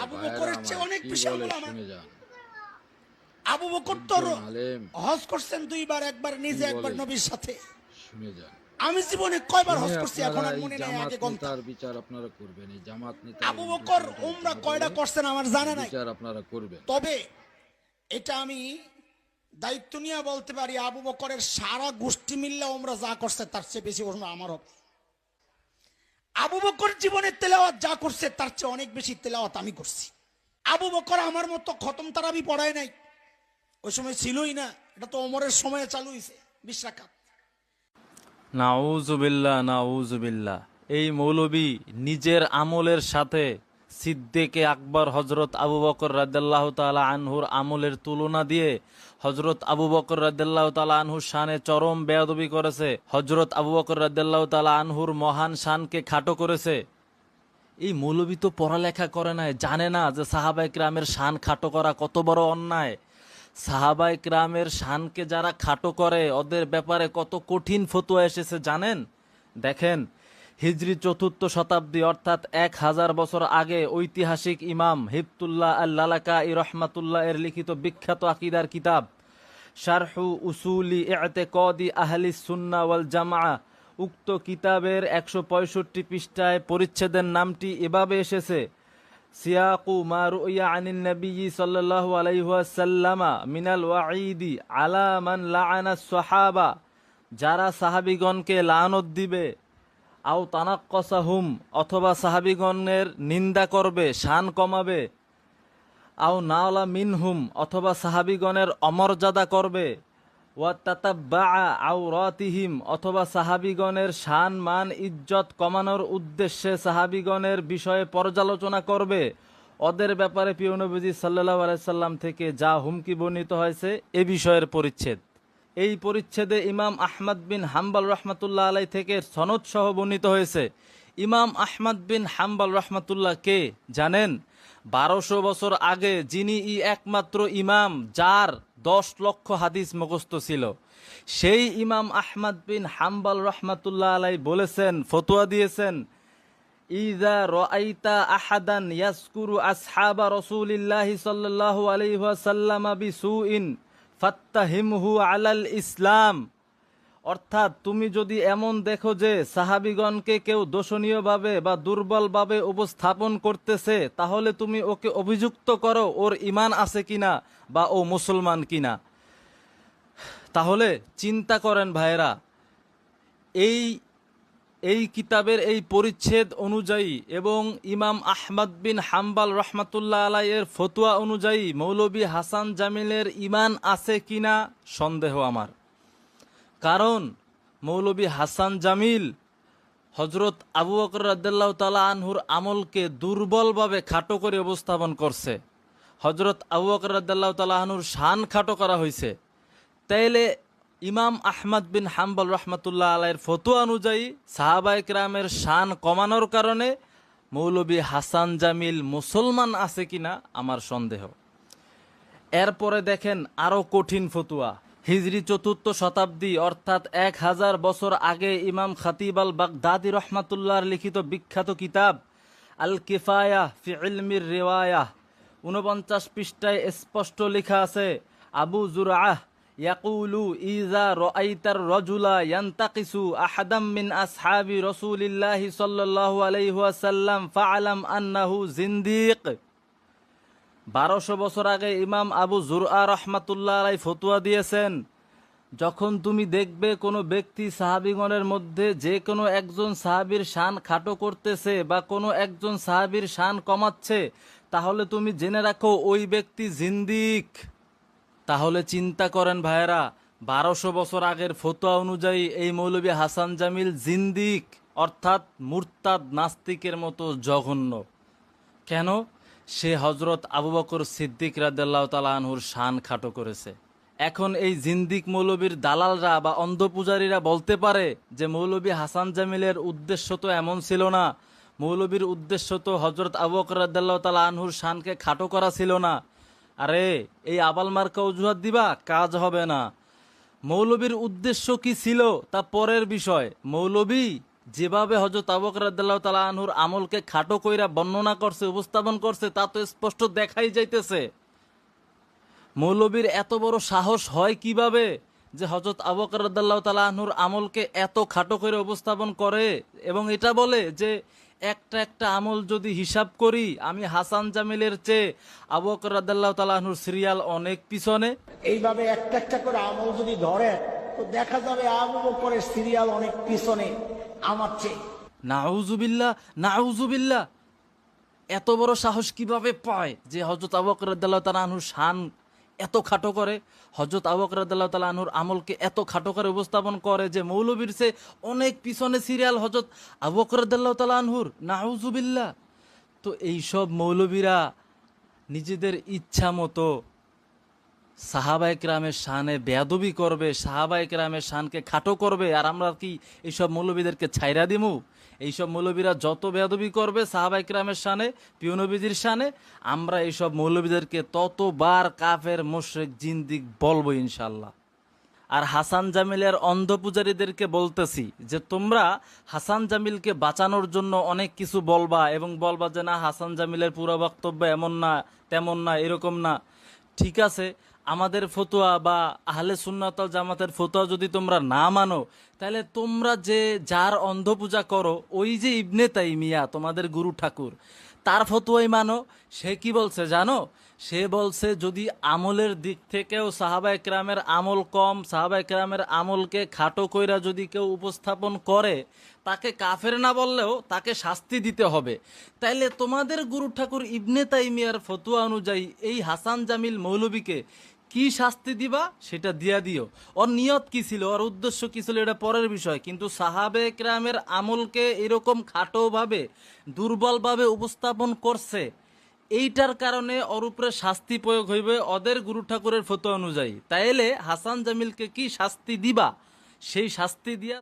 আবু বকরের চেয়ে অনেক বেশি আমল আমার। শুনে যান। আবু বকর তো আলেম হজ করছেন 2 বার, একবার নিজে, একবার বলেন? নবীর সাথে। শুনে যান। আমি জীবনে কয়বার শুনে হজ করছি এখন আপনারা আর এই মনে নেই, জামাত আগে গন্তা। নেতার বিচার আপনারা করবেন। এই জামাত নেতার আবু এই বকর উল্টো উমরা যা কয়টা বলে, করছেন আমার জানা নাই, বিচার আপনারা করবেন। তবে এটা আমি দায়িত্ব নিয়ে বলতে পারি, আবু বকরের সারা গোষ্ঠী মিললে উমরা যা করছে তার চেয়ে বেশি ওমরা আমার হবে। আবু বকর জীবনের তেলাওয়াত যা করছে তার চেয়ে অনেক বেশি তেলাওয়াত আমি করছি। আবু বকর আমার মতো খতম তারাবি পড়ায় নাই, ওই সময় ছিলই না, এটা তো ওমরের সময়ে চালু হয়েছে 20 রাকাত। নাউজুবিল্লাহ, নাউজুবিল্লাহ। এই মৌলবী নিজের আমলের সাথে সিদ্দিকে আকবর হজরত আবু বকর রাদিয়াল্লাহু তাআলা আনহুর আমলের তুলনা দিয়ে হজরত আবু বকর রাদিয়াল্লাহু তাআলা আনহুর শানে চরম বেয়াদবি করেছে। হজরত আবু বকর রাদিয়াল্লাহু তাআলা আনহুর মহান শানকে খাটো করেছে। এই মৌলবী তো পড়ালেখা করে নাই, জানে না যে সাহাবায়ে কিরামের শান খাটো করা কত বড় অন্যায়। সাহাবায়ে কিরামের শানকে যারা খাটো করে ওদের ব্যাপারে কত কঠিন ফতোয়া এসেছে জানেন? দেখেন, হিজরি 4th শতাব্দী অর্থাৎ 1000 বছর আগে ঐতিহাসিক ইমাম হিবতুল্লাহ আল-লালাকাই রহমাতুল্লাহ এর লিখিত বিখ্যাত আকীদার কিতাব শারহু উসুলি ই'তিকাদি আহলিস সুন্নাহ ওয়াল জামাআহ, উক্ত কিতাবের 165 পৃষ্ঠায় পরিচ্ছেদের নামটি এভাবে এসেছে: সিয়াকু মা রুইয়া আনিন নবী সাল্লাল্লাহু আলাইহি ওয়াসাল্লাম মিনাল ওয়াঈদি আলা মান লাআনা সাহাবা, যারা সাহাবীগণকে লানত দিবে, আও তানাক্কাসাহুম, অথবা সাহাবীগণের নিন্দা করবে, শান কমাবে, আও নাওলা মিনহুম, অথবা সাহাবীগণের অমর্যাদা করবে, ওয়া তাতাব্বাআ আওরাতিহিম, অথবা সাহাবীগণের শান মান ইজ্জত কমানোর উদ্দেশ্যে সাহাবীগণের বিষয়ে পর্যালোচনা করবে, ওদের ব্যাপারে প্রিয় নবীজি সাল্লাল্লাহু আলাইহি সাল্লাম থেকে যা হুমকি বর্ণিত হয়েছে এ বিষয়ের পরিচ্ছেদ। এই পরিচ্ছেদে ইমাম আহমদ বিন হাম্বল রহমাতুল্লাহ আলাই থেকে সনদ সহ বর্ণিত হয়েছে। ইমাম আহমদ বিন হাম্বল রহমাতুল্লাহ কে জানেন? 1200 বছর আগে যিনি একমাত্র ইমাম যার 10 লক্ষ হাদিস মুখস্থ ছিল, সেই ইমাম আহমদ বিন হাম্বল রহমাতুল্লাহ আলাই বলেছেন, ফতোয়া দিয়েছেন, ইযা রাআইতা আহাদান ইয়াজকুরু আসহাবা রাসূলিল্লাহি সাল্লাল্লাহু আলাইহি ওয়াসাল্লাম বিসুইন ফাত্তাহিমহু আলাল ইসলাম। অর্থাৎ তুমি যদি এমন দেখো যে সাহাবীগণকে কেউ দোষণীয়ভাবে বা দুর্বলভাবে উপস্থাপন করতেছে, তাহলে তুমি ওকে অভিযুক্ত করো ওর ঈমান আছে কিনা বা ও মুসলমান কিনা। তাহলে চিন্তা করেন ভাইরা, এই কিতাবের এই পরিচ্ছেদ অনুযায়ী এবং ইমাম আহমদ বিন হাম্বল রহমাতুল্লাহ আলাই এর ফতোয়া অনুযায়ী মৌলভী হাসান জামিলের ঈমান আছে কিনা সন্দেহ আমার। কারণ মৌলভী হাসান জামিল হজরত আবু বকর রাদিয়াল্লাহু তাআলা আনহুর আমলকে দুর্বলভাবে খাটো করে উপস্থাপন করছে। হজরত আবু বকর রাদিয়াল্লাহু তাআলা আনহুর শান খাটো করা হয়েছে। তাইলে ইমাম আহমদ বিন হাম্বল রহমাতুল্লাহ আলাইয়ের ফতোয়া অনুযায়ী সাহাবায়ে কিরামের শান কমানোর কারণে মৌলভী হাসান জামিল মুসলমান আছে কিনা আমার সন্দেহ। এরপরে দেখেন আরো কঠিন ফতোয়া। হিজরি 4th শতাব্দী অর্থাৎ 1000 বছর আগে ইমাম খাতিব আল বাগদাদি রহমাতুল্লাহর লিখিত বিখ্যাত কিতাব আল কিফায়া ফি ইলমির রিওয়ায়াহ 49 পৃষ্ঠায় স্পষ্ট লেখা আছে, আবু জুরআহ ইয়াকুলু ইযা রাআইতার রাজুলা ইয়ান্তাকিসু আহাদাম মিন আসহাবি রাসূলিল্লাহি সাল্লাল্লাহু আলাইহি ওয়াসাল্লাম ফাআলাম আন্নাহু জিন্দিক। 1200 বছর আগে ইমাম আবু জুরআ রহমাতুল্লাহ আলাই ফতোয়া দিয়েছেন, যখন তুমি দেখবে কোনো ব্যক্তি সাহাবীগণের মধ্যে যে কোনো একজন সাহাবীর শান খাটো করতেছে বা কোনো একজন সাহাবীর শান কমাচ্ছে, তাহলে তুমি জেনে রাখো ওই ব্যক্তি জিন্দিক। তাহলে চিন্তা করেন ভাইয়েরা, 1200 বছর আগের ফতোয়া অনুযায়ী এই মৌলভী হাসান জামিল জিন্দিক অর্থাৎ মুরতাদ নাস্তিকের মতো জঘন্য। কেন? সে হজরত আবু বকর সিদ্দিক রাদিয়াল্লাহু তাআলা আনহুর শান খাটো করেছে। এখন এই জিন্দিক মৌলবীর দালালরা বা অন্ধ পূজারীরা বলতে পারে যে মৌলভী হাসান জামিলের উদ্দেশ্য তো এমন ছিল না, মৌলবীর উদ্দেশ্য তো হজরত আবু বকর রাদিয়াল্লাহু তাআলা আনহুর শানকে খাটো করা ছিল না। আরে এই আবাল মার্কা অজুহাত দিবা, কাজ হবে না। মৌলবীর উদ্দেশ্য কি ছিল তা পরের বিষয়। মৌলবী যেভাবে হযরত আবু বকর রাদিয়াল্লাহু তাআলা আনহুর আমলকে খাটো কইরা বর্ণনা করছে, উপস্থাপন করছে, তা তো স্পষ্ট দেখাই যাইতেছে। মৌলবীর এত বড় সাহস হয় কিভাবে যে হযরত আবু বকর রাদিয়াল্লাহু তাআলা আনহুর আমলকে এত খাটো করে উপস্থাপন করে এবং এটা বলে যে একটা একটা আমল যদি হিসাব করি আমি হাসান জামিলের চেয়ে আবু বকর রাদিয়াল্লাহু তাআলা আনহুর সিরিয়াল অনেক পিছনে। এইভাবে একটা একটা করে আমল যদি ধরে তো দেখা যাবে আবু বকরের সিরিয়াল অনেক পিছনে আমার চেয়ে। নাউজুবিল্লাহ, নাউজুবিল্লাহ। এত বড় সাহস কিভাবে পায় যে হযরত আবু বকর রাদিয়াল্লাহু তাআলা আনহুর শান এত খাটো করে, হযরত আবু বকর রাদিয়াল্লাহু তাআলা আনহুর আমলকে এত খাটো করে উপস্থাপন করে যে মৌলবীর চেয়ে অনেক পিছনে সিরিয়াল হযরত আবু বকর রাদিয়াল্লাহু তাআলা আনহুর। নাউজুবিল্লাহ। তো এইসব মৌলবীরা নিজেদের ইচ্ছা মতো সাহাবায়ে কেরামের শানে বেয়াদবি করবে, সাহাবায়ে কেরামের শানকে খাটো করবে, আর আমরা কি এইসব মৌলবীদেরকে ছাইরা দিমু? এইসব মৌলবীরা যত বেয়াদবি করবে সাহাবায়ে কেরামের শানে, প্রিয় নবীজির শানে, আমরা এইসব মৌলবীদেরকে ততবার কাফের মুশরিক জিন্দিক বলবো ইনশাল্লাহ। আর হাসান জামিলের অন্ধ পূজারীদেরকে বলতেছি যে তোমরা হাসান জামিলকে বাঁচানোর জন্য অনেক কিছু বলবা এবং বলবা যে না হাসান জামিলের পুরো বক্তব্য এমন না, তেমন না, এরকম না। ঠিক আছে, আমাদের ফতোয়া বা আহলে সুন্নাত ওয়াল জামাতের ফতোয়া যদি তোমরা না মানো, তাহলে তোমরা যে যার অন্ধ পূজা করো, ওই যে ইবনে তাইমিয়া তোমাদের গুরু ঠাকুর, তার ফতোয়াই মানো। সে কি বলছে জানো? সে বলছে যদি আমলের দিক থেকেও সাহাবায়ে কেরামের আমল কম, সাহাবায়ে কেরামের আমলকে খাটো কইরা যদি কেউ উপস্থাপন করে, তাকে কাফের না বললেও তাকে শাস্তি দিতে হবে। তাইলে তোমাদের গুরু ঠাকুর ইবনে তাইমিয়ার ফতোয়া অনুযায়ী এই হাসান জামিল মৌলবীকে কি শাস্তি দিবা সেটা দিয়া দিও। ওর নিয়ত কি ছিল, ওর উদ্দেশ্য কি ছিল, এটা পরের বিষয়, কিন্তু সাহাবে কেরামের আমলকে এরকম খাটোভাবে, দুর্বলভাবে উপস্থাপন করছে, এইটার কারণে ওর উপরে শাস্তি প্রয়োগ হইবে ওদের গুরু ঠাকুরের ফতোয়া অনুযায়ী। তাইলে হাসান জামিলকে কি শাস্তি দিবা, সেই শাস্তি দিয়া